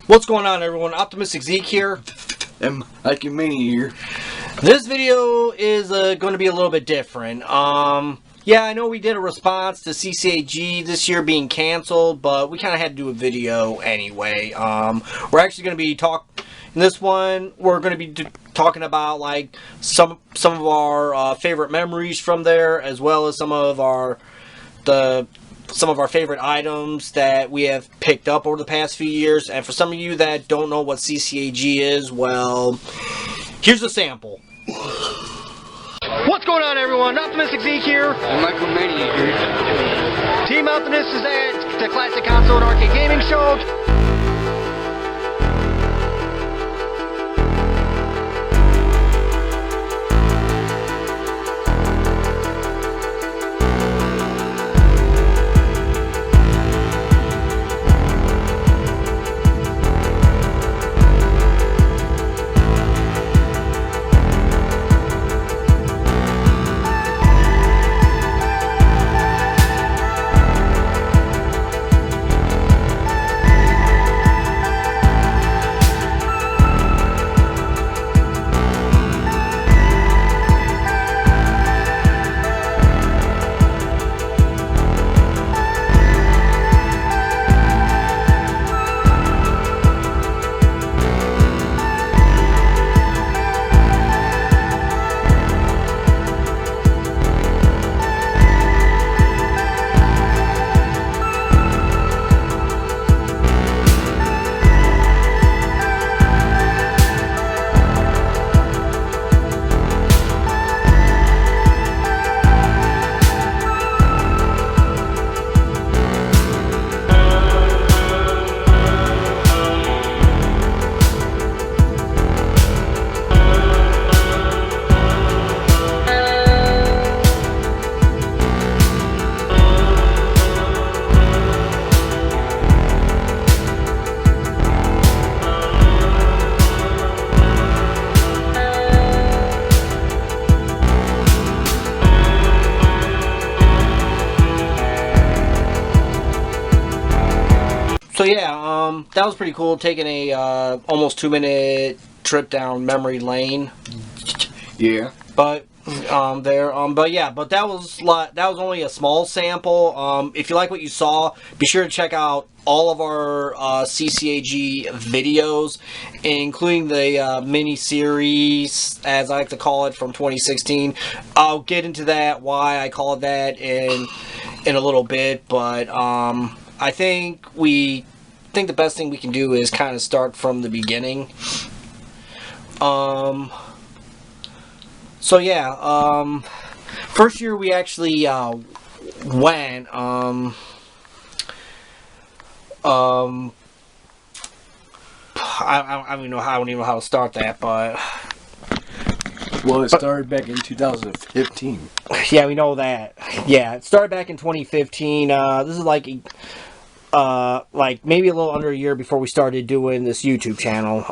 What's going on, everyone? Optimistic Zeke here. And Mike and Manny here. This video is going to be a little bit different. Yeah, I know we did a response to Ccag this year being canceled, but we kind of had to do a video anyway. We're actually going to be in this one. We're going to be talking about like some of our favorite memories from there, as well as some of our favorite items that we have picked up over the past few years. And for some of you that don't know what Ccag is, well, here's a sample. What's going on, everyone? Optimistic Zeke here. And Michael Manny here. Team Optimist is at the Classic Console and Arcade Gaming Show. So yeah, that was pretty cool, taking a almost 2-minute trip down memory lane. Yeah. But but that was only a small sample. If you like what you saw, be sure to check out all of our Ccag videos, including the mini series, as I like to call it, from 2016. I'll get into that, why I call it that, in a little bit. But I think the best thing we can do is kind of start from the beginning. So yeah, first year we actually went. I don't even know how to start that, but well, it started back in 2015. Yeah, we know that. Yeah, it started back in 2015. This is like maybe a little under a year before we started doing this YouTube channel.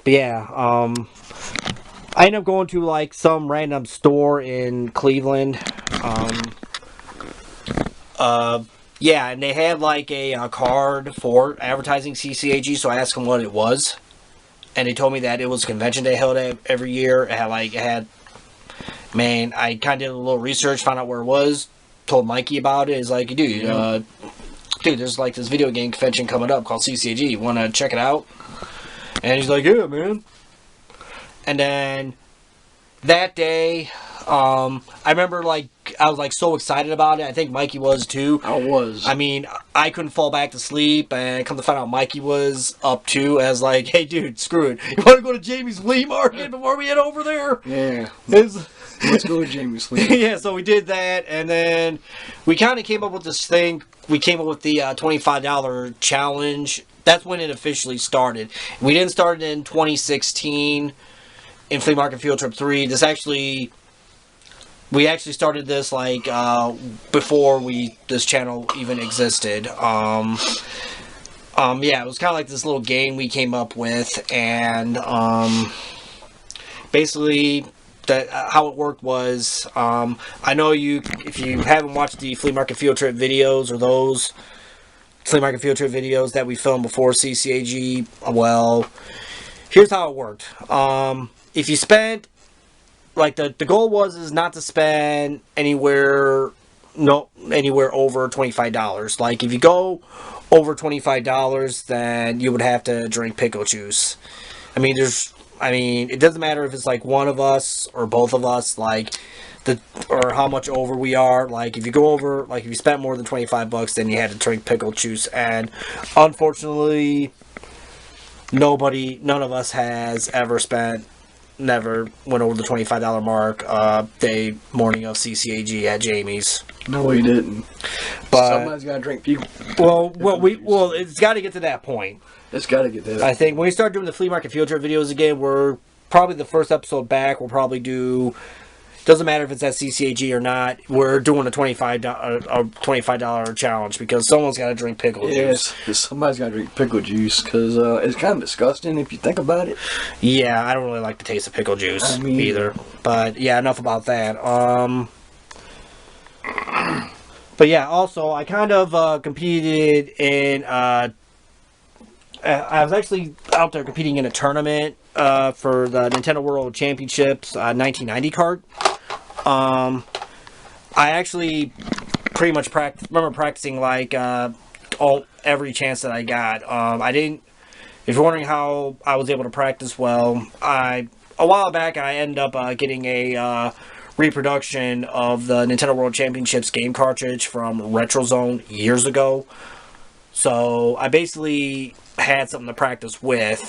But yeah, I ended up going to like some random store in Cleveland. Yeah, and they had like a card for advertising Ccag, so I asked them what it was, and they told me that it was a convention they held every year. Man, I kind of did a little research, found out where it was, told Mikey about it. It's like, dude, there's like this video game convention coming up called Ccag. You want to check it out? And he's like, yeah, man. And then that day, I remember I was so excited about it. I think Mikey was too. I was. I mean, I couldn't fall back to sleep, and come to find out Mikey was up too. As like, hey, dude, screw it. You want to go to Jamie's Flea Market before we head over there? Yeah. Let's go to Jamie's Flea Market. Yeah, so we did that, and then we kind of came up with this thing. We came up with the $25 challenge. That's when it officially started. We didn't start it in 2016 in Flea Market Field Trip 3. We actually started this before this channel even existed. Yeah, it was kind of like this little game we came up with, and basically how it worked was, I know if you haven't watched the Flea Market Field Trip videos or those, flea market field trip videos that we filmed before CCAG, well, here's how it worked. If you spent, like, the goal is not to spend anywhere over $25. Like, if you go over $25, then you would have to drink pickle juice. I mean, it doesn't matter if it's like one of us or both of us, like, or how much over we are. Like, if you go over, like, if you spent more than $25, then you had to drink pickle juice. And unfortunately, none of us has never went over the $25 mark day morning of CCAG at Jamie's. No, we didn't. But somebody's got to drink people. Well, it's got to get to that point. It's got to get there. I think when we start doing the flea market field trip videos again, we're probably the first episode back. We'll probably do. Doesn't matter if it's at CCAG or not. We're doing a $25 challenge because someone's got to drink pickle juice. Somebody's got to drink pickle juice because it's kind of disgusting if you think about it. Yeah, I don't really like the taste of pickle juice either. But yeah, enough about that. But yeah, also I kind of competed in. I was actually out there competing in a tournament for the Nintendo World Championships 1990 cart. I actually pretty much remember practicing like every chance that I got. I didn't. If you're wondering how I was able to practice well, a while back I ended up getting a reproduction of the Nintendo World Championships game cartridge from RetroZone years ago. So I basically had something to practice with.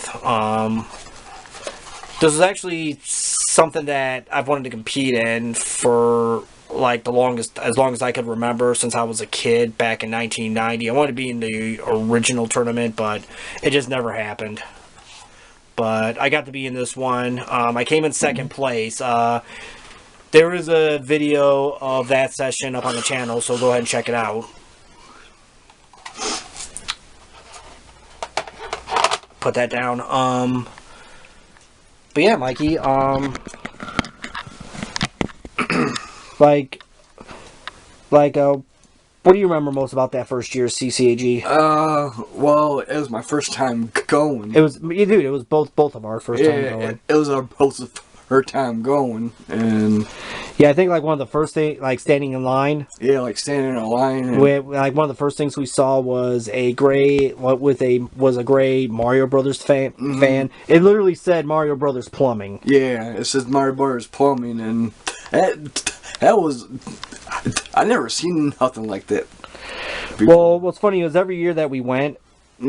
This is actually something that I've wanted to compete in for like as long as I could remember since I was a kid back in 1990. I wanted to be in the original tournament, but it just never happened. But I got to be in this one. I came in second place. There is a video of that session up on the channel, so go ahead and check it out. Put that down. But yeah, Mikey, what do you remember most about that first year's CCAG? Well, it was my first time going. It was both of our first time going. It was both of her time going, and yeah, I think like one of the first things, like standing in line. Yeah, like standing in a line. Like one of the first things we saw was a gray Mario Brothers fan. It literally said Mario Brothers Plumbing. Yeah, it says Mario Brothers Plumbing, and that was I never seen nothing like that before. Well, what's funny is every year that we went,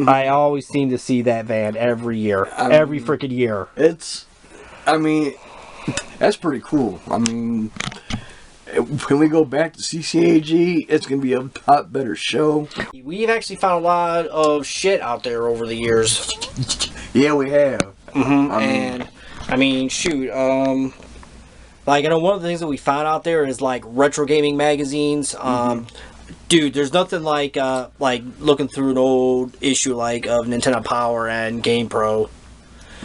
I always seem to see that van every year, every freaking year. That's pretty cool. I mean, when we go back to CCAG, it's going to be a lot better show. We've actually found a lot of shit out there over the years. Yeah, we have. Shoot. Like, I know one of the things that we found out there is, like, retro gaming magazines. Dude, there's nothing like looking through an old issue, like, of Nintendo Power and GamePro.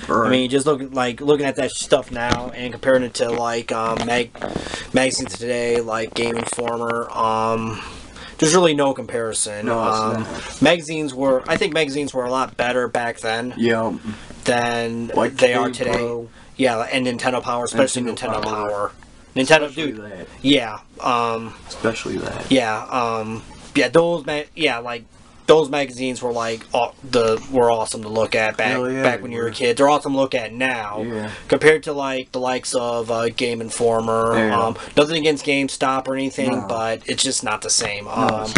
Right. I mean, just looking at that stuff now and comparing it to like magazines today, like Game Informer. There's really no comparison. No, magazines were a lot better back then. Yeah. Than like they are today. Pro. Yeah, and Nintendo Power, especially Nintendo Power. Nintendo, especially dude. That. Yeah. Especially that. Yeah. Those magazines were were awesome to look at back when you were a kid. They're awesome to look at now, compared to like the likes of Game Informer. Yeah. Nothing against GameStop or anything, but it's just not the same. One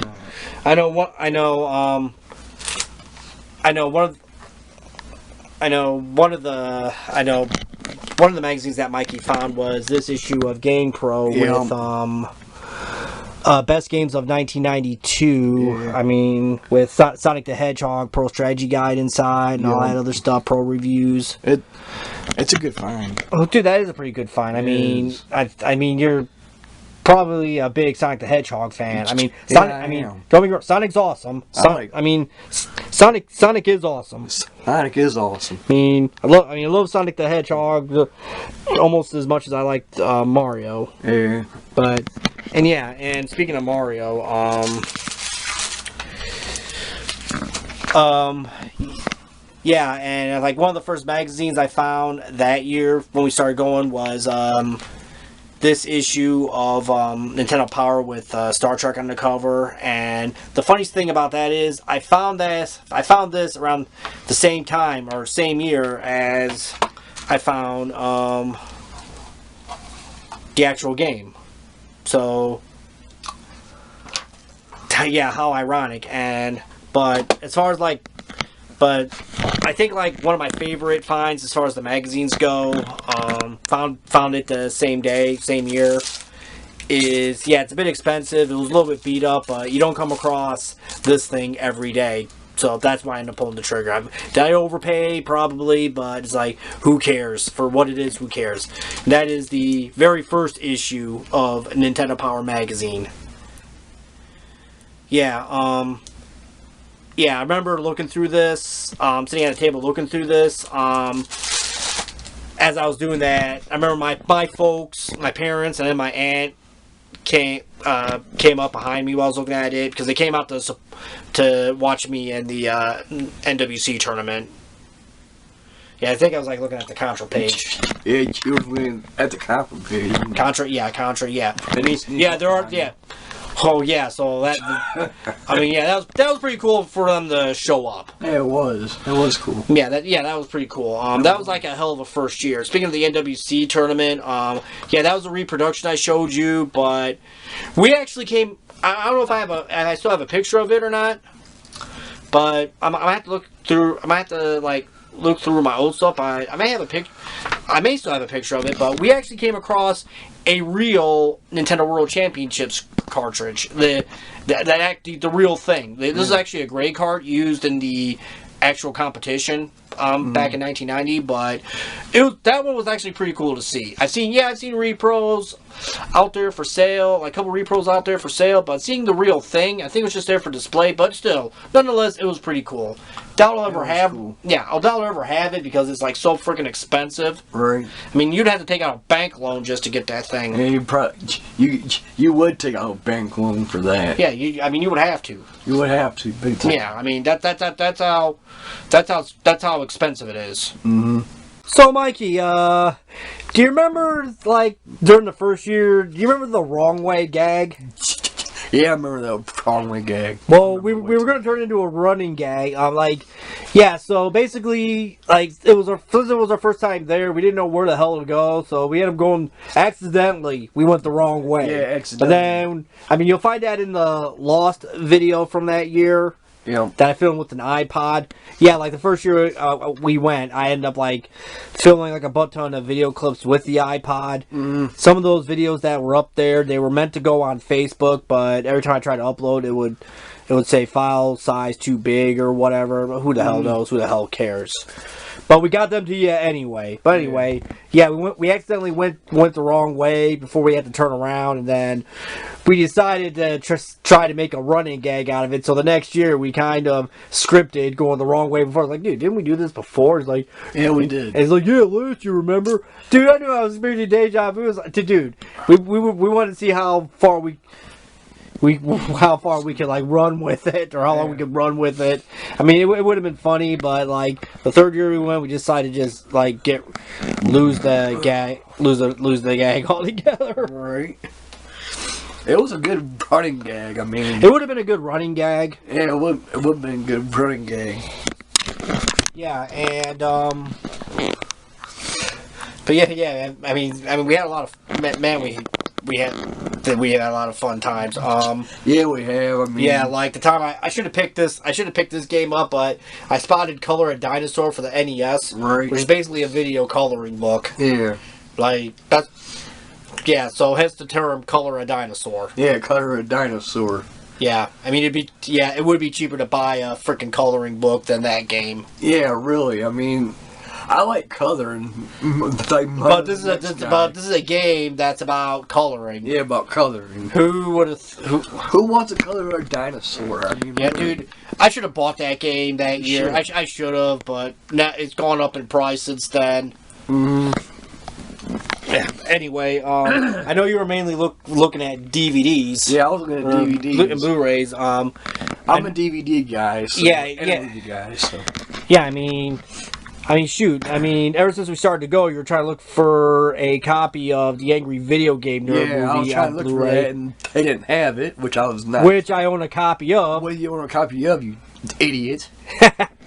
of the magazines that Mikey found was this issue of GamePro with best games of 1992. Yeah. I mean, with Sonic the Hedgehog, Pro Strategy Guide inside, and all that other stuff, pro reviews. It's a good find. Oh, dude, that is a pretty good find. I mean, you're probably a big Sonic the Hedgehog fan. I mean, don't get me wrong, Sonic's awesome. Sonic is awesome. Sonic is awesome. I love Sonic the Hedgehog almost as much as I liked Mario. Yeah. And speaking of Mario, Yeah, and like one of the first magazines I found that year when we started going was this issue of Nintendo Power with Star Trek on the cover. And the funniest thing about that is I found this around the same time or same year as I found the actual game. So yeah, how ironic. But as far as but I think like one of my favorite finds as far as the magazines go, found it the same day, same year, is, yeah, it's a bit expensive. It was a little bit beat up, but you don't come across this thing every day. So that's why I ended up pulling the trigger. Did I overpay? Probably, but it's like, who cares? For what it is, who cares? And that is the very first issue of Nintendo Power magazine. Yeah, yeah, I remember looking through this, sitting at a table looking through this. As I was doing that, I remember my folks, my parents, and then my aunt came up behind me while I was looking at it because they came out to watch me in the NWC tournament. Yeah, I think I was like looking at the Contra page. Yeah, you were looking at the Contra page. Contra, yeah. Yeah, there are, yeah. Oh yeah, so that, I mean, yeah, that was pretty cool for them to show up. Yeah, it was cool. Yeah, that was pretty cool. That was like a hell of a first year. Speaking of the NWC tournament, yeah, that was a reproduction I showed you, but we actually came. I don't know if I still have a picture of it or not, but I might have to look through. I might have to like look through my old stuff. I may have a pic. I may still have a picture of it, but we actually came across a real Nintendo World Championships cartridge. The real thing. This is actually a gray card used in the actual competition back in 1990, but that one was actually pretty cool to see. I've seen repros out there for sale, like a couple repros out there for sale, but seeing the real thing, I think it was just there for display, but still, nonetheless, it was pretty cool. Doubt I'll ever have, cool. Yeah, I'll doubt I'll ever have it because it's like so freaking expensive. Right. I mean, you'd have to take out a bank loan just to get that thing. Yeah, you would take out a bank loan for that. Yeah, you would have to. You would have to. Big time. Yeah, I mean that's how expensive it is. Mm-hmm. So, Mikey, do you remember, like, during the first year, do you remember the wrong way gag? Yeah, I remember that wrong way gag. Well, we were going to turn it into a running gag. Yeah, so basically, like, it was our first time there. We didn't know where the hell to go, so we ended up going accidentally. We went the wrong way. Yeah, accidentally. But then, I mean, you'll find that in the Lost video from that year. Yeah. That I filmed with an iPod. Yeah, like the first year we went, I ended up like filming like a butt ton of video clips with the iPod. Mm-hmm. Some of those videos that were up there, they were meant to go on Facebook, but every time I tried to upload, it would say file size too big or whatever. But who the hell knows? Who the hell cares? But we got them to you anyway. But anyway, yeah, we accidentally went the wrong way before we had to turn around, and then we decided to try to make a running gag out of it. So the next year, we kind of scripted going the wrong way before. I was like, dude, didn't we do this before? It's like, yeah, we did. And it's like, yeah, last you remember? Dude, I knew I was experiencing deja vu. It was like, dude, we wanted to see how far we could like run with it, or how long we could run with it. I mean, it would have been funny, but like the third year we went, we decided to just like lose the gag altogether. Right. It was a good running gag. I mean, it would have been a good running gag. Yeah, it would have been a good running gag. Yeah, and but yeah. I mean, we had a lot of we had a lot of fun times. Yeah, we have. I mean, yeah, like the time I should have picked this game up, but I spotted Color a Dinosaur for the NES, right, which is basically a video coloring book. Yeah, like that's. Yeah, so hence the term Color a Dinosaur. Yeah, Color a Dinosaur. Yeah, I mean it would be cheaper to buy a freaking coloring book than that game. Yeah, really. I mean, I like coloring. But this is a game that's about coloring. Yeah, about coloring. Who wants to color a dinosaur? I mean, yeah, dude, I should have bought that game that year. I should have, but now it's gone up in price since then. Mm-hmm. Anyway, I know you were mainly looking at DVDs. Yeah, I was looking at DVDs and Blu-rays. I'm a DVD guy. So, Yeah, and yeah. a movie guy. So. Yeah, I mean, shoot. I mean, ever since we started to go, you were trying to look for a copy of the Angry Video Game Nerd Yeah, I was movie trying on to look for Blu-ray, that, and they didn't have it, which I was not. which I own a copy of. What do you want a copy of, you idiot?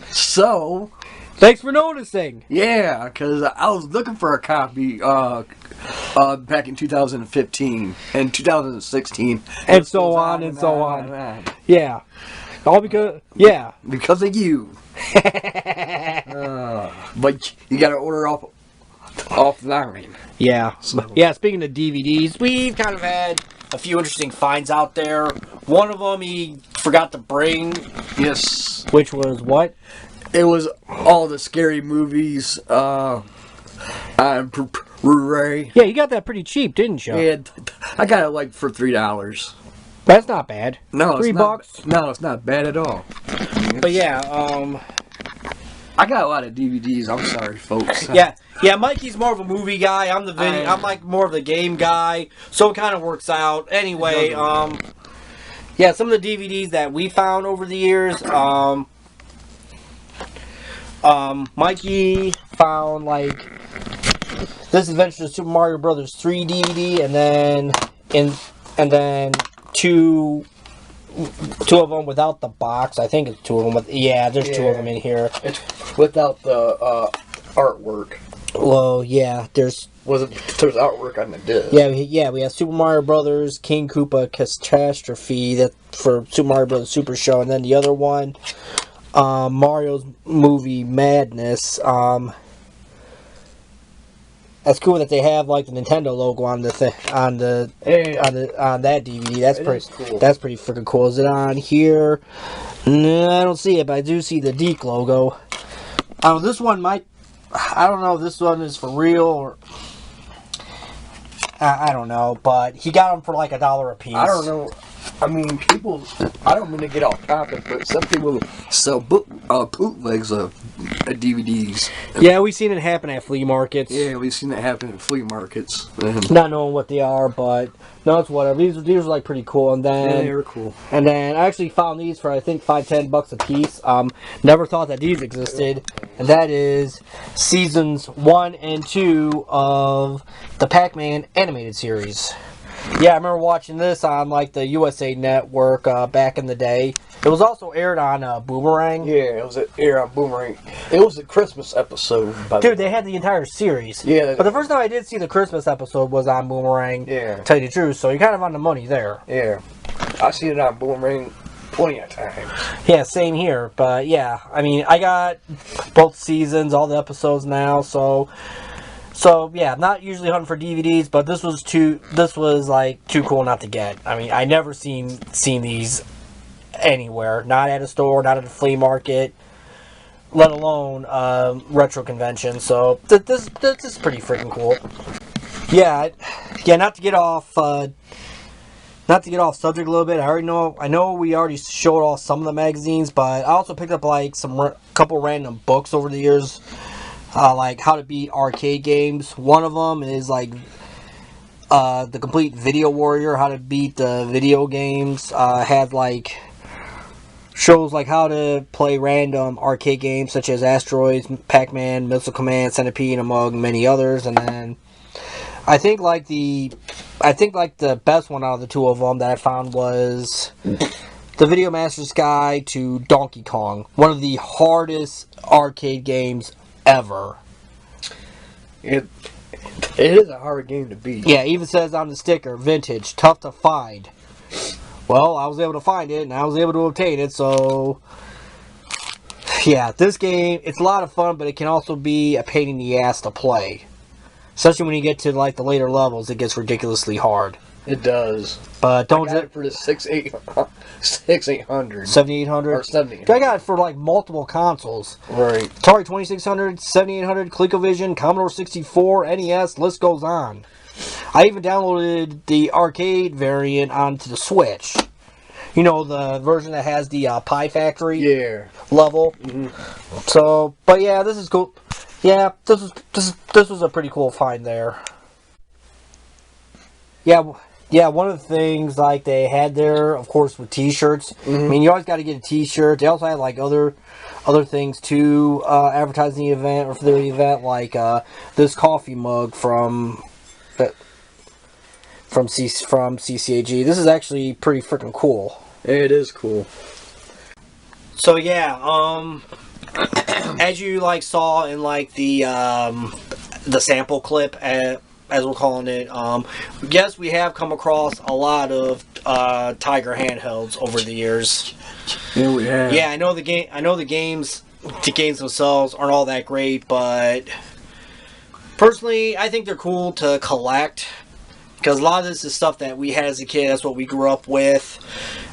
So, Thanks for noticing. yeah, because I was looking for a copy back in 2015 and 2016. And so on and so on. Yeah. All because, yeah. Because of you. But you got to order offline. Yeah. Yeah, speaking of DVDs, we've kind of had a few interesting finds out there. One of them he forgot to bring. Yes. Which was what? It was all the scary movies on Blu-ray. Yeah, you got that pretty cheap, didn't you? Yeah, I got it like for $3. That's not bad. No, $3. No, it's not bad at all. But yeah, I got a lot of DVDs. I'm sorry, folks. yeah. Mikey's more of a movie guy. I'm the video. I'm like more of the game guy. So it kind of works out. Anyway, yeah, some of the DVDs that we found over the years. Mikey found like This Adventure of Super Mario Brothers 3 DVD, and then two of them without the box. I think it's two of them with. Yeah, there's two of them in here. It's without the artwork. Well, yeah, there's artwork on the disc. Yeah, we have Super Mario Brothers King Koopa Catastrophe that for Super Mario Brothers Super Show, and then the other one, Mario's Movie Madness. That's cool that they have like the Nintendo logo on the on that DVD. That's pretty cool. That's pretty freaking cool. Is it on here? No, I don't see it, but I do see the Deke logo. This one might. I don't know if this one is for real or. I don't know, but he got them for like $1 a piece. I don't know. I mean, people. I don't mean to get off topic, but some people sell bootlegs of DVDs. Yeah, we've seen it happen at flea markets. Yeah, we've seen it happen at flea markets. Not knowing what they are, but no, it's whatever. These are like pretty cool. And then yeah, they were cool. And then I actually found these for I think $5-10 a piece. Never thought that these existed, and that is seasons 1 and 2 of the Pac-Man animated series. Yeah, I remember watching this on like the USA Network back in the day. It was also aired on Boomerang. Yeah, it was aired on Boomerang. It was a Christmas episode. Dude, they had the entire series. Yeah. But the first time I did see the Christmas episode was on Boomerang. Yeah. To tell you the truth, so you're kind of on the money there. Yeah. I seen it on Boomerang plenty of times. Yeah, same here. But yeah, I mean, I got both seasons, all the episodes now, so yeah, I'm not usually hunting for DVDs, but this was like too cool not to get. I mean, I never seen these anywhere, not at a store, not at a flea market, let alone retro convention. So this is pretty freaking cool. Yeah, not to get off subject a little bit. I know we already showed off some of the magazines, but I also picked up like couple random books over the years. Like how to beat arcade games. One of them is like the complete Video Warrior, how to beat the video games. Had like shows like how to play random arcade games such as Asteroids, Pac-Man, Missile Command, Centipede, among many others. And then I think like the best one out of the two of them that I found was the Video Master's Guide to Donkey Kong, one of the hardest arcade games ever. It is a hard game to beat. Yeah, it even says on the sticker, vintage, tough to find. Well, I was able to find it, and I was able to obtain it, so yeah, this game, it's a lot of fun, but it can also be a pain in the ass to play. Especially when you get to like the later levels, it gets ridiculously hard. It does. But don't I got it for the 6800. 7800? Or 7800. I got it for like multiple consoles. Right. Atari 2600, 7800, ColecoVision, Commodore 64, NES, list goes on. I even downloaded the arcade variant onto the Switch. You know, the version that has the Pie Factory level. Mm-hmm. So, but yeah, this is cool. Yeah, this was a pretty cool find there. Yeah, yeah, one of the things like they had there, of course, with T-shirts. I mean, you always got to get a T-shirt. They also had like other things to advertising the event or for the event, like this coffee mug from CCAG. This is actually pretty freaking cool. It is cool. So yeah, as you like saw in like the sample clip, as we're calling it, yes, we have come across a lot of Tiger handhelds over the years. Yeah, we have. Yeah, I know the games themselves aren't all that great, but personally, I think they're cool to collect. Because a lot of this is stuff that we had as a kid. That's what we grew up with.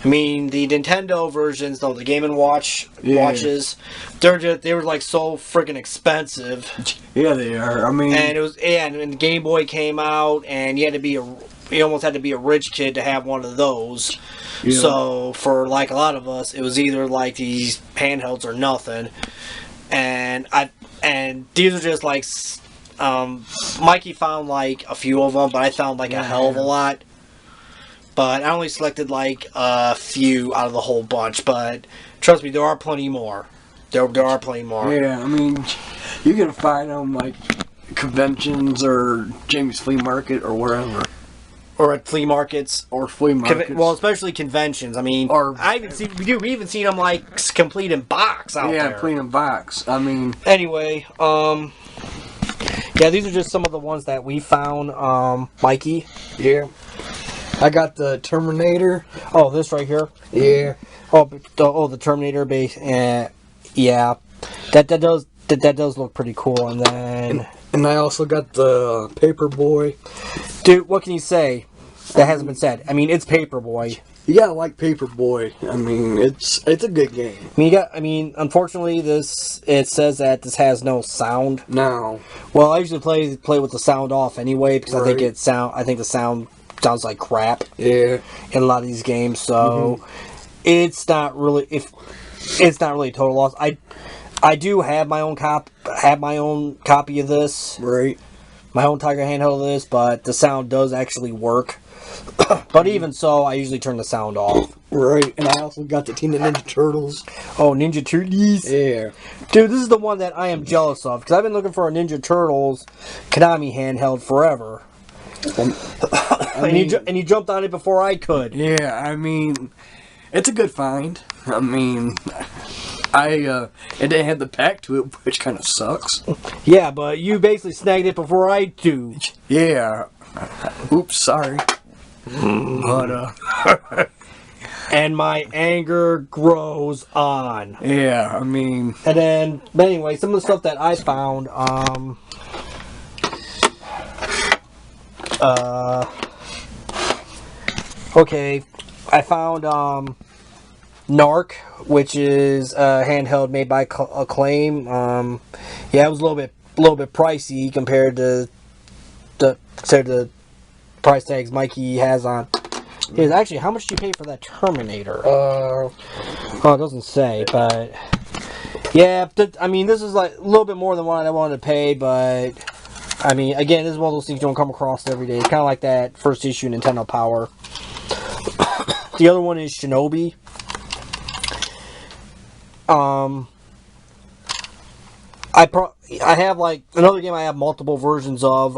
I mean, the Nintendo versions, though, the Game & Watch watches, they were like so freaking expensive. Yeah, they are. I mean, and and the Game Boy came out, and you almost had to be a rich kid to have one of those. Yeah. So for like a lot of us, it was either like these handhelds or nothing. And these are just like. Mikey found like a few of them, but I found like a hell of a lot. But I only selected like a few out of the whole bunch. But trust me, there are plenty more. There are plenty more. Yeah, I mean, you can find them like conventions or Jamie's Flea Market or wherever. Or at flea markets. Or flea markets. Well, especially conventions. I mean, we even seen them like complete in box out there. Yeah, complete in box. I mean. Anyway, yeah, these are just some of the ones that we found, Mikey. Yeah. I got the Terminator. Oh, this right here? Yeah. The Terminator base. Yeah. That does look pretty cool. And then... And I also got the Paperboy. Dude, what can you say? That hasn't been said. I mean, it's Paperboy. You gotta like Paperboy. I mean, it's a good game. I mean, unfortunately, it says that this has no sound. No. Well, I usually play with the sound off anyway because I think the sound sounds like crap. Yeah. In a lot of these games, so it's not really a total loss. I do have my own copy of this. Right. My own Tiger handheld of this, but the sound does actually work. But even so, I usually turn the sound off. Right, and I also got the Teenage Ninja Turtles. Oh, Ninja Turtles? Yeah. Dude, this is the one that I am jealous of, because I've been looking for a Ninja Turtles Konami handheld forever. And he jumped on it before I could. Yeah, I mean, it's a good find. I mean, it didn't have the pack to it, which kind of sucks. Yeah, but you basically snagged it before I do. Yeah. Oops, sorry. But, and my anger grows on. Yeah, I mean... And then, but anyway, some of the stuff that I found, okay, I found, Narc, which is a handheld made by Acclaim. Yeah, it was a little bit pricey compared to the price tags Mikey has on. Actually, how much do you pay for that Terminator? Oh, it doesn't say, but yeah, I mean, this is like a little bit more than what I wanted to pay, but I mean, again, this is one of those things you don't come across every day. It's kind of like that first issue Nintendo Power. The other one is Shinobi. I have like another game I have multiple versions of.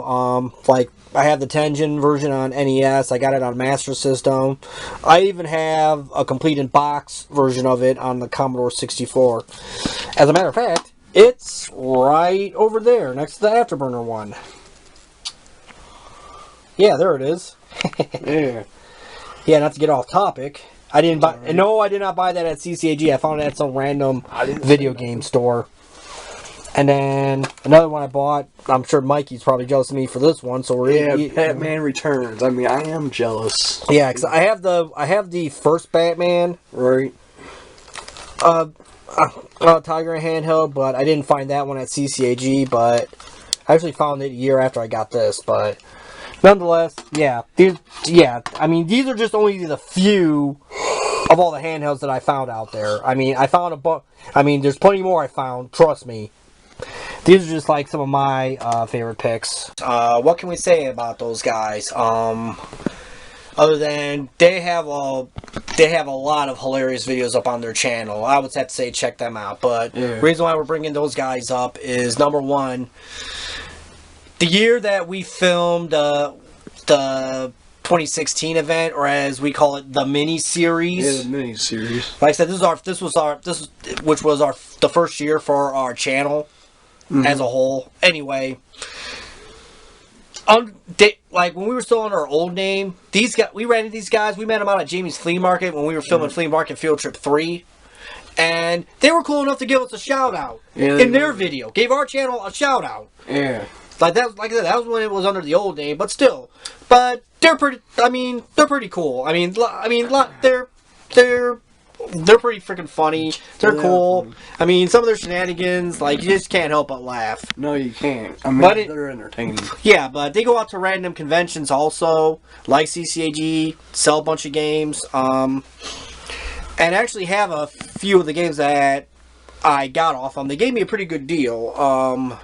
Like I have the Tengen version on NES. I got it on Master System. I even have a complete in box version of it on the Commodore 64. As a matter of fact, it's right over there next to the Afterburner one. Yeah, there it is. Yeah. Yeah, not to get off topic. I did not buy that at CCAG. I found it at some random video game store. And then another one I bought. I'm sure Mikey's probably jealous of me for this one. So Batman Returns. I mean, I am jealous. Yeah, because I have the first Batman. Right. Tiger handheld, but I didn't find that one at CCAG. But I actually found it a year after I got this. But nonetheless, yeah, I mean, these are just only the few of all the handhelds that I found out there. I mean, there's plenty more I found. Trust me. These are just like some of my favorite picks. What can we say about those guys? Other than they have a lot of hilarious videos up on their channel. I would have to say check them out. But the reason why we're bringing those guys up is, number one, the year that we filmed the 2016 event, or as we call it, the mini series. Yeah, the mini series. Like I said, this was the first year for our channel as a whole. Anyway, like when we were still under our old name, we ran into these guys. We met them out at Jamie's Flea Market when we were filming Flea Market Field Trip 3. And they were cool enough to give us a shout out in their video. Gave our channel a shout out. Yeah. Like that, like I said, that was when it was under the old name, but still. But they're pretty. I mean, they're pretty cool. They're pretty freaking funny. They're cool. Funny. I mean, some of their shenanigans, like, you just can't help but laugh. No, you can't. I mean, they're entertaining. Yeah, but they go out to random conventions also, like CCAG, sell a bunch of games, and actually have a few of the games that I got off them. They gave me a pretty good deal.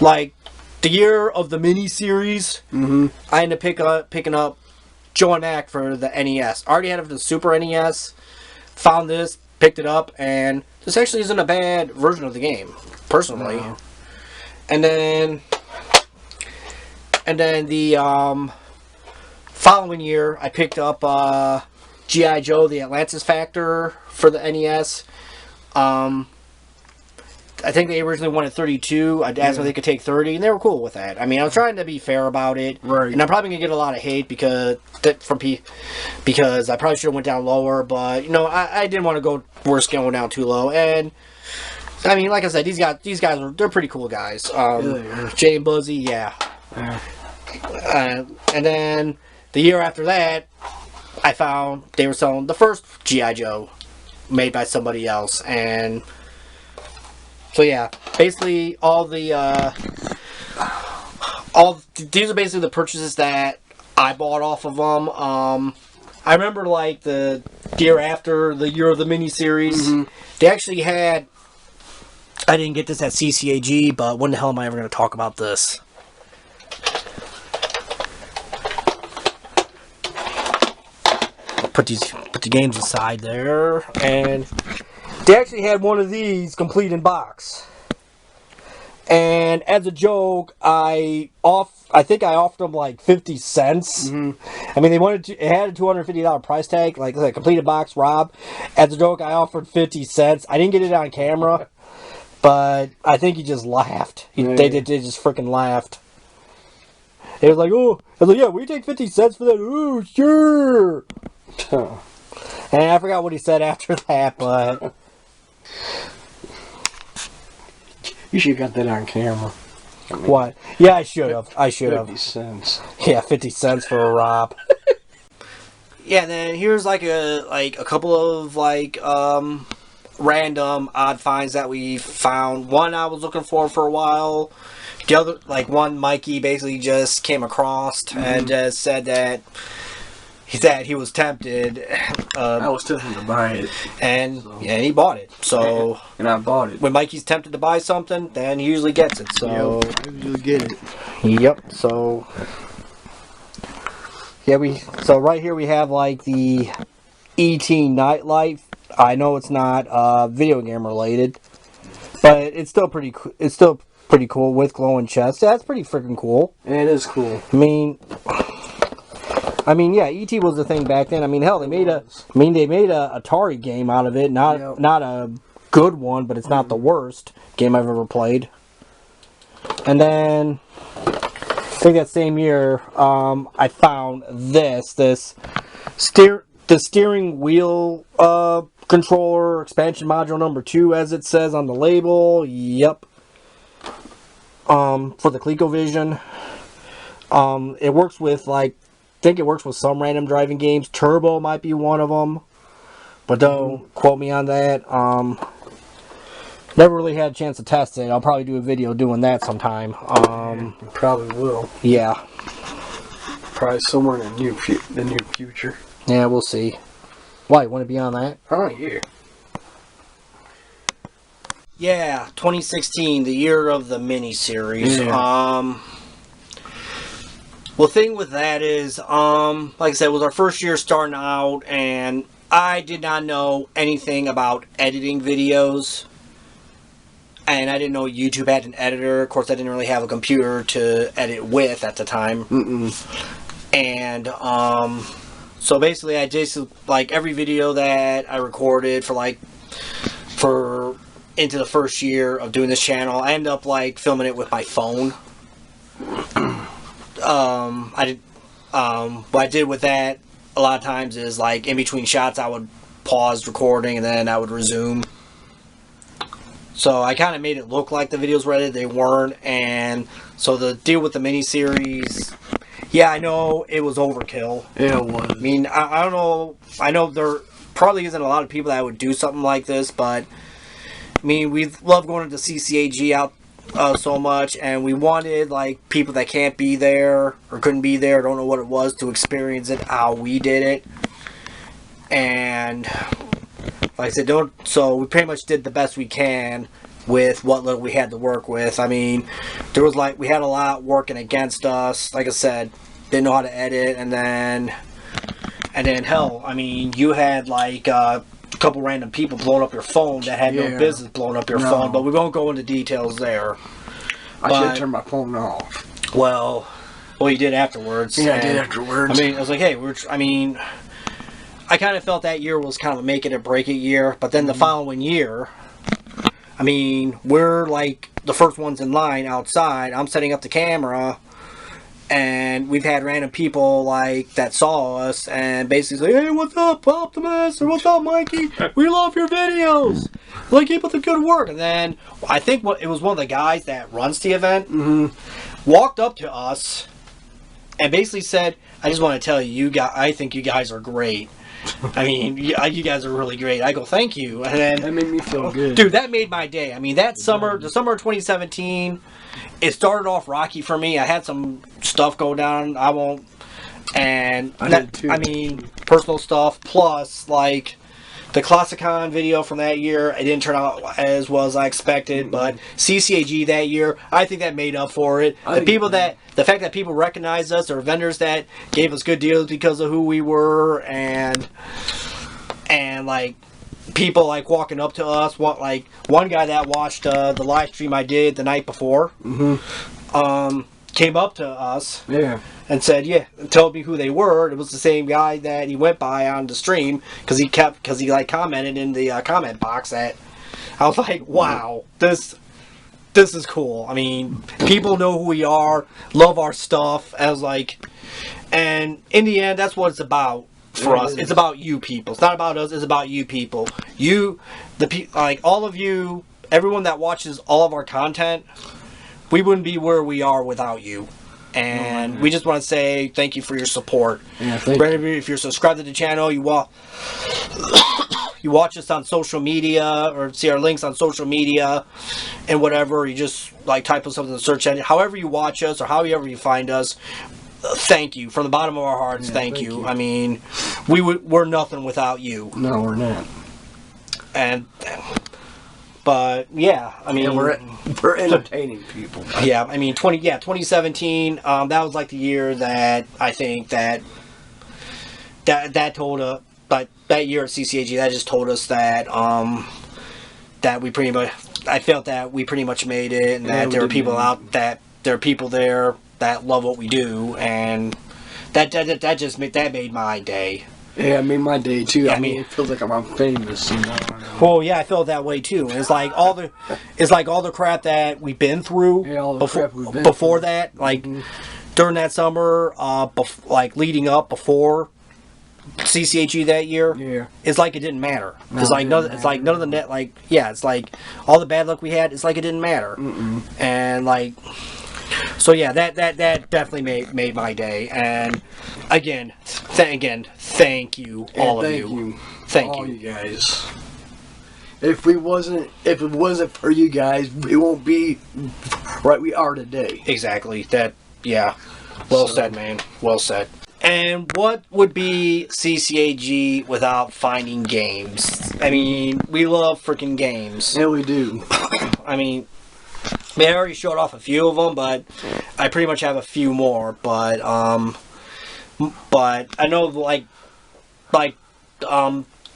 Like the year of the mini series, I ended up picking up Joe and Mac for the NES. I already had it for the Super NES. Found this, picked it up, and this actually isn't a bad version of the game, personally. No. And then the following year, I picked up G.I. Joe: The Atlantis Factor for the NES. I think they originally wanted 32. I asked them if they could take 30, and they were cool with that. I mean, I was trying to be fair about it, right? And I'm probably gonna get a lot of hate because I probably should have went down lower. But you know, I didn't want to go worse going down too low. And I mean, like I said, these guys they're pretty cool guys. Jay and Buzzy, yeah. And then the year after that, I found they were selling the first G.I. Joe made by somebody else, and so yeah, basically these are basically the purchases that I bought off of them. I remember like the year after the year of the miniseries, they actually had. I didn't get this at CCAG, but when the hell am I ever going to talk about this? I'll put the games aside there, and they actually had one of these complete in box. And as a joke, I think I offered them like 50 cents. I mean, it had a $250 price tag, like a completed box, Rob. As a joke, I offered 50 cents. I didn't get it on camera, but I think he just laughed. They just freaking laughed. They was like, "Oh," I was like, "Yeah, we take 50 cents for that." "Oh, sure." And I forgot what he said after that, but you should have got that on camera. I mean, what? Yeah, I should have. 50 cents. Yeah, 50 cents for a Rob. Yeah, then here's like a couple of random odd finds that we found. One I was looking for a while. The other, one Mikey basically just came across and just said that he was tempted. I was tempted to buy it. And he bought it. So and I bought it. When Mikey's tempted to buy something, then he usually gets it. So I usually get it. Yep. So yeah, so right here we have the E.T. Nightlife. I know it's not video game related, but it's still pretty cool with glowing chests. That's pretty freaking cool. Yeah, it is cool. I mean, yeah, E.T. was the thing back then. I mean, hell, they made a Atari game out of it. Not a good one, but it's not the worst game I've ever played. And then I think that same year, I found the steering wheel controller expansion module number 2, as it says on the label. Yep. For the ColecoVision. It works with I think it works with some random driving games. Turbo might be one of them, but don't quote me on that. Never really had a chance to test it. I'll probably do a video doing that sometime. Probably will. Yeah. Probably somewhere in the near future. Yeah, we'll see. Why? Want to be on that? Oh, yeah. Yeah, 2016, the year of the mini-series. Yeah. Well, thing with that is, like I said, it was our first year starting out, and I did not know anything about editing videos. And I didn't know YouTube had an editor. Of course, I didn't really have a computer to edit with at the time. And so basically, I just like every video that I recorded for into the first year of doing this channel, I ended up like filming it with my phone. What I did with that a lot of times is like in between shots, I would pause recording and then I would resume. So I kind of made it look like the videos were edited. They weren't. And so the deal with the miniseries, yeah, I know it was overkill. Yeah, it was. I mean, I don't know. I know there probably isn't a lot of people that would do something like this, but I mean, we love going to CCAG out so much, and we wanted like people that can't be there or couldn't be there, don't know what it was, to experience it how we did it. And like I said, so we pretty much did the best we can with what little we had to work with. I mean, there was like, we had a lot working against us. Like I said, didn't know how to edit, and then hell, I mean, you had like a couple random people blowing up your phone that had no business blowing up your phone, but we won't go into details there. I should have turned my phone off. Well, you did afterwards. Yeah, I did afterwards. I mean, I was like, hey, I kind of felt that year was kind of a make it or break it year, but then the following year, I mean, we're like the first ones in line outside. I'm setting up the camera, and we've had random people like that saw us and basically say, hey, what's up, Optimus? Or what's up, Mikey? We love your videos. Like, keep up the good work. And then I think it was one of the guys that runs the event walked up to us and basically said, I just want to tell you, I think you guys are great. I mean, you guys are really great. I go, thank you. And then, that made me feel good. Dude, that made my day. I mean, that summer, the summer of 2017, it started off rocky for me. I had some stuff go down. I won't. And I mean, personal stuff. Plus, like, the Classicon video from that year, it didn't turn out as well as I expected. But CCAG that year, I think that made up for it. The fact that people recognized us, or vendors that gave us good deals because of who we were, and like people like walking up to us. Like one guy that watched the live stream I did the night before, came up to us, and said, told me who they were. It was the same guy that he went by on the stream because he like commented in the comment box. That I was like, wow, this is cool. I mean, people know who we are, love our stuff. I was like, and in the end, that's what it's about for us. It's about you people. It's not about us. It's about you people. Like all of you, everyone that watches all of our content, we wouldn't be where we are without you. And we just want to say thank you for your support. Yeah, if you're subscribed to the channel, you watch us on social media or see our links on social media and whatever. You just like type us up in the search engine. However you watch us or however you find us, thank you from the bottom of our hearts. Thank you. I mean, we're nothing without you. No, we're not. But yeah, I mean, we're entertaining people. Yeah, I mean, 2017. That was like the year that I think that told us, but that year at CCAG, that just told us that that we pretty much, I felt that we pretty much made it, and that there are people there are people there that love what we do, and that made my day. Yeah, it made my day too. I mean, it feels like I'm famous. You know? Well, yeah, I felt that way too. It's like all the crap that we've been through before that, like during that summer, like leading up before CCHE that year. Yeah, it's like it didn't matter. It's like none of the net. Like it's like all the bad luck we had. It's like it didn't matter. And like. So yeah, that definitely made my day. And again, thank you, all of you. Thank you, guys. If it wasn't for you guys, we won't be right we are today. Exactly. Well said, man. Well said. And what would be CCAG without finding games? I mean, we love freaking games. Yeah, we do. I mean, I mean, I already showed off a few of them, but I pretty much have a few more. But I know the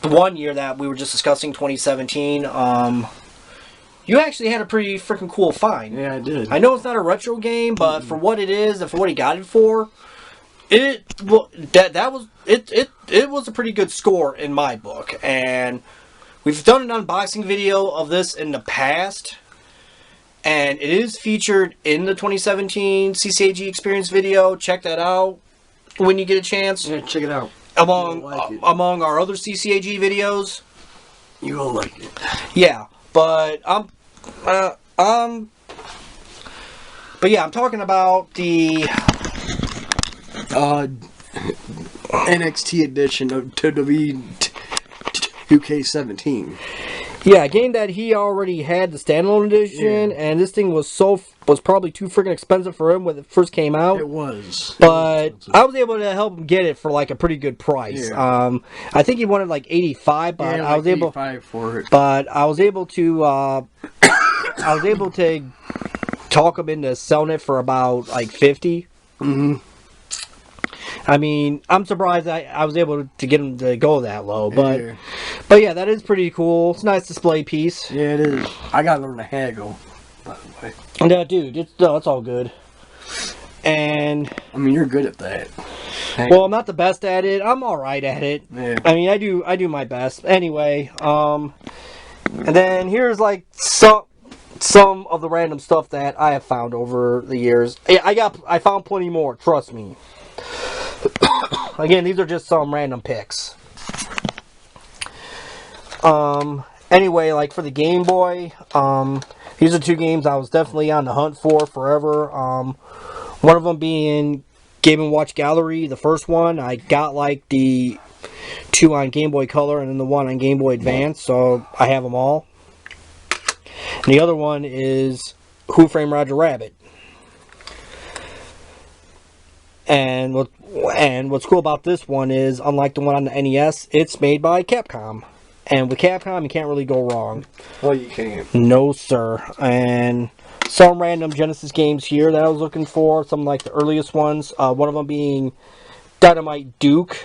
one year that we were just discussing, 2017. You actually had a pretty freaking cool find. Yeah, I did. I know it's not a retro game, but for what it is and for what he got it for, it was a pretty good score in my book. And we've done an unboxing video of this in the past, and it is featured in the 2017 CCAG Experience video. Check that out when you get a chance. Yeah, check it out. Among our other CCAG videos. You will like it. Yeah, but I'm talking about the NXT edition of WWE 2K17. Yeah, a game that he already had the standalone edition, and this thing was probably too freaking expensive for him when it first came out. It was. But I was able to help him get it for like a pretty good price. Yeah. I think he wanted like 85, but yeah, I was able 85 for it. But I was able to talk him into selling it for about like 50. Mm-hmm. I mean, I'm surprised I was able to get him to go that low, but Yeah. But yeah, that is pretty cool. It's a nice display piece. Yeah, it is. I gotta learn to haggle, by the way. No, dude, it's all good. And I mean, you're good at that. well, I'm not the best at it. I'm all right at it. Yeah. I mean, I do my best. Anyway, and then here's like some of the random stuff that I have found over the years. I found plenty more. Trust me. Again, these are just some random picks. Anyway, like for the Game Boy, these are two games I was definitely on the hunt for forever. One of them being Game & Watch Gallery, the first one. I got like the two on Game Boy Color and then the one on Game Boy Advance, so I have them all. And the other one is Who Framed Roger Rabbit. And what's cool about this one is, unlike the one on the NES, it's made by Capcom. And with Capcom, you can't really go wrong. Well, you can't. No, sir. And some random Genesis games here that I was looking for. Some like the earliest ones. One of them being Dynamite Duke.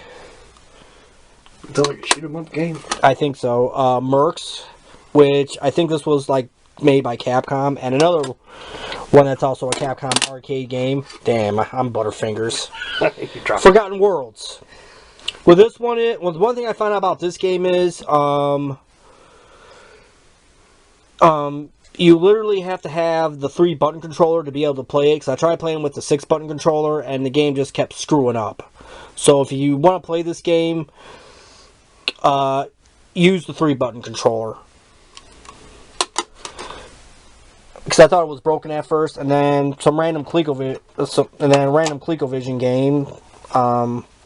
Is that like a shoot 'em up game? I think so. Mercs, which I think this was like made by Capcom. And another one that's also a Capcom arcade game. Damn, I'm Butterfingers. Forgotten Worlds. With this one, one thing I found out about this game is, you literally have to have the 3-button controller to be able to play it. Because I tried playing with the 6-button controller, and the game just kept screwing up. So if you want to play this game, use the 3-button controller. Because I thought it was broken at first, and then some random ColecoVision game.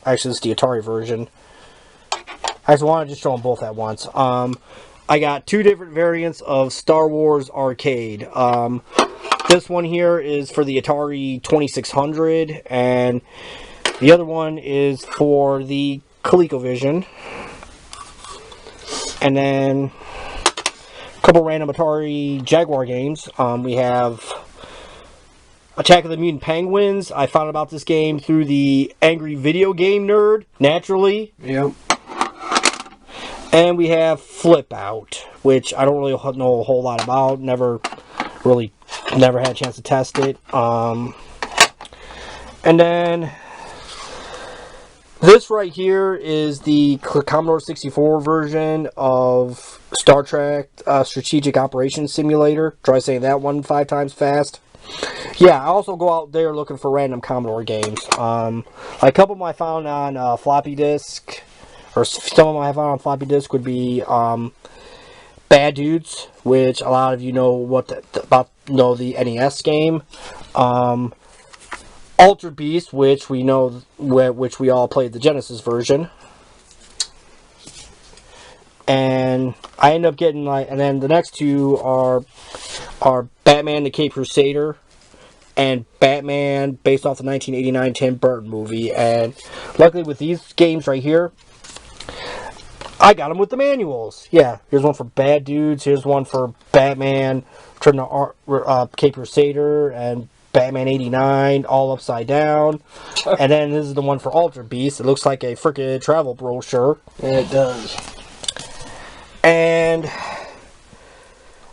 Actually, it's the Atari version. I just wanted to show them both at once. I got two different variants of Star Wars Arcade. This one here is for the Atari 2600, and the other one is for the ColecoVision. And then a couple random Atari Jaguar games. We have Attack of the Mutant Penguins. I found about this game through the Angry Video Game Nerd, naturally. Yep. And we have Flip Out, which I don't really know a whole lot about. Never had a chance to test it. And then this right here is the Commodore 64 version of Star Trek Strategic Operations Simulator. Try saying that one 5 times fast. Yeah, I also go out there looking for random Commodore games. A couple of them I found on floppy disk, or some of them I found on floppy disk would be Bad Dudes, which a lot of you know know the NES game. Altered Beast, which we know, which we all played the Genesis version. And I end up getting and then the next two are Batman the Caped Crusader and Batman based off the 1989 Tim Burton movie. And luckily with these games right here, I got them with the manuals. Yeah, here's one for Bad Dudes. Here's one for Batman, Return to Cape Crusader, and Batman 89, all upside down. And then this is the one for Ultra Beast. It looks like a freaking travel brochure. Yeah, it does. And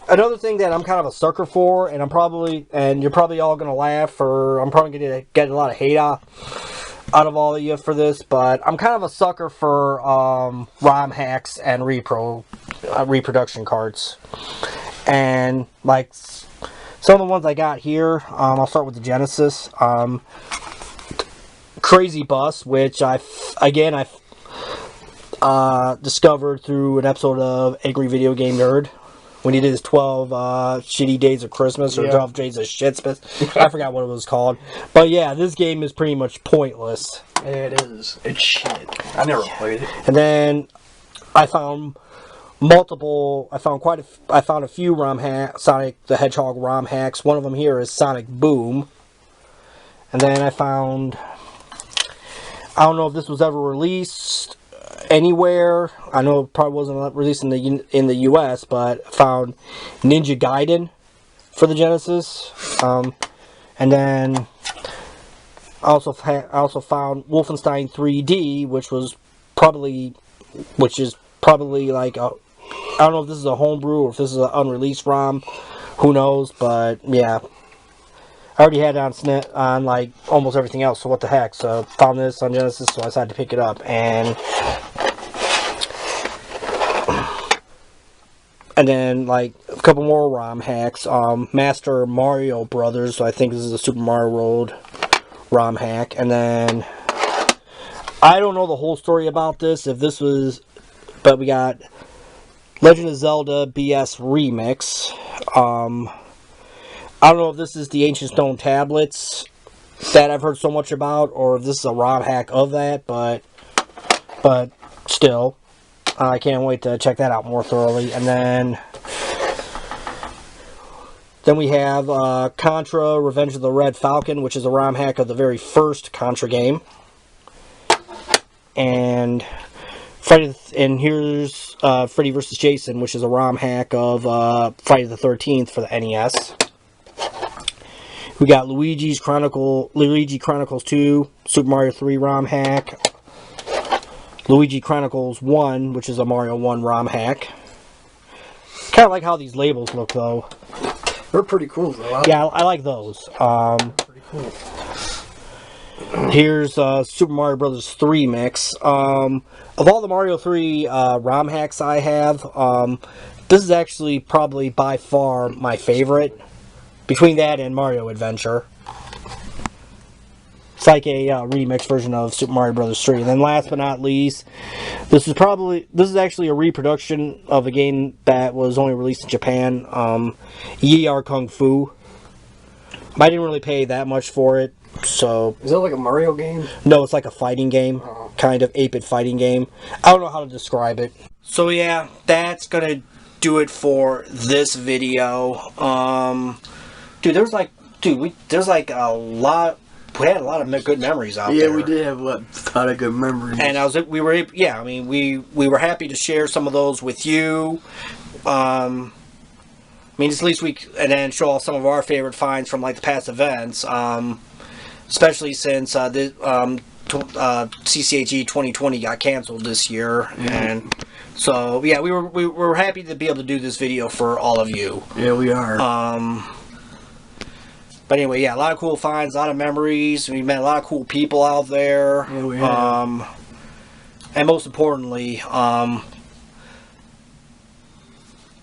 another thing that I'm kind of a sucker for, and you're probably all going to laugh, or I'm probably going to get a lot of hate out of all of you for this, but I'm kind of a sucker for ROM hacks and reproduction cards. And like some of the ones I got here, I'll start with the Genesis. Crazy Bus, which I discovered through an episode of Angry Video Game Nerd when he did his 12 shitty days of Christmas, or 12 days of shitsmas. I forgot what it was called. But yeah, this game is pretty much pointless. Yeah, it is. It's shit. I never played it. And then I found I found a few Sonic the Hedgehog ROM hacks. One of them here is Sonic Boom. And then I don't know if this was ever released anywhere. I know it probably wasn't released in the US, but I found Ninja Gaiden for the Genesis. And then I also found Wolfenstein 3D, which is probably like I don't know if this is a homebrew or if this is an unreleased ROM. Who knows? But yeah, I already had it on like almost everything else. So what the heck? So found this on Genesis, so I decided to pick it up. And then like a couple more ROM hacks. Master Mario Brothers. So I think this is a Super Mario World ROM hack. And then I don't know the whole story about this. But we got Legend of Zelda BS Remix. I don't know if this is the Ancient Stone Tablets that I've heard so much about, or if this is a ROM hack of that, but still, I can't wait to check that out more thoroughly. And then we have Contra Revenge of the Red Falcon, which is a ROM hack of the very first Contra game. And here's Freddy vs. Jason, which is a ROM hack of Friday the 13th for the NES. We got Luigi Chronicles 2, Super Mario 3 ROM hack, Luigi Chronicles 1, which is a Mario 1 ROM hack. Kind of like how these labels look, though. They're pretty cool, though. Yeah, I like those. Pretty cool. Here's Super Mario Bros. 3 mix. Of all the Mario 3 ROM hacks I have, this is actually probably by far my favorite. Between that and Mario Adventure. It's like a remix version of Super Mario Bros. 3. And then last but not least, this is actually a reproduction of a game that was only released in Japan. Yi Are Kung Fu. I didn't really pay that much for it. So is that like a Mario game? No, it's like a fighting game. Kind of 8-bit fighting game. I don't know how to describe it. So yeah, that's gonna do it for this video. Dude, there's like a lot. We had a lot of good memories out there. Yeah, we did have a lot of good memories. And we were happy to share some of those with you. At least and then show off some of our favorite finds from like the past events. Especially since CCAG 2020 got canceled this year, and so yeah, we were happy to be able to do this video for all of you. Yeah, we are. But anyway, yeah, a lot of cool finds, a lot of memories. We met a lot of cool people out there. Yeah, we have. And most importantly,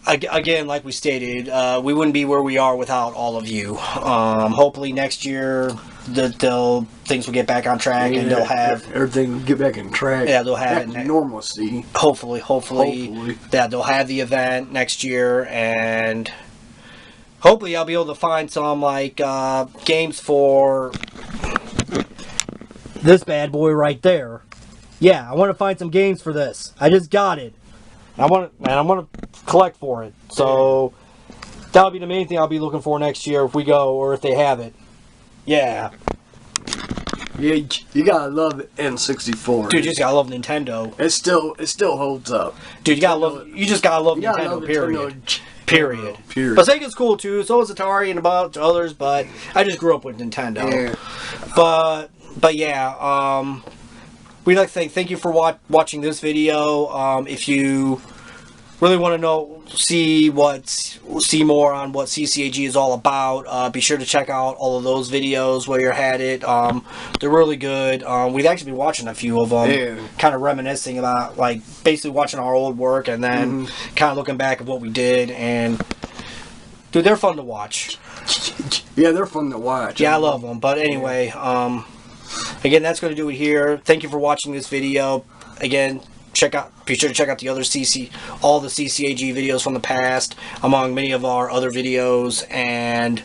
again, like we stated, we wouldn't be where we are without all of you. Hopefully next year, things will get back on track, and they'll have everything will get back on track. Yeah, they'll have normalcy. Hopefully, yeah, they'll have the event next year, and hopefully I'll be able to find some like games for this bad boy right there. Yeah, I want to find some games for this. I just got it. I want to collect for it. So that'll be the main thing I'll be looking for next year if we go, or if they have it. Yeah. Yeah, you gotta love N64. Dude, you just gotta love Nintendo. It still holds up. Dude, you just gotta love You gotta Nintendo, love period. Nintendo, Period. Period. But Sega's cool too, so is Atari and a bunch of others, but I just grew up with Nintendo. Yeah. But yeah, we'd like to say thank you for watching this video. If you really want to see more on what CCAG is all about, be sure to check out all of those videos while you're at it. They're really good. We've actually been watching a few of them, kind of reminiscing about, like, basically watching our old work and then kind of looking back at what we did. And dude, they're fun to watch. Yeah, they're fun to watch. Yeah, I love them. But anyway, again, that's going to do it here. Thank you for watching this video. Again, be sure to check out the other all the CCAG videos from the past, among many of our other videos. And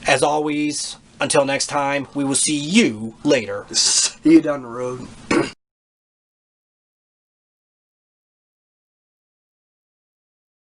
as always, until next time, we will see you later. See you down the road.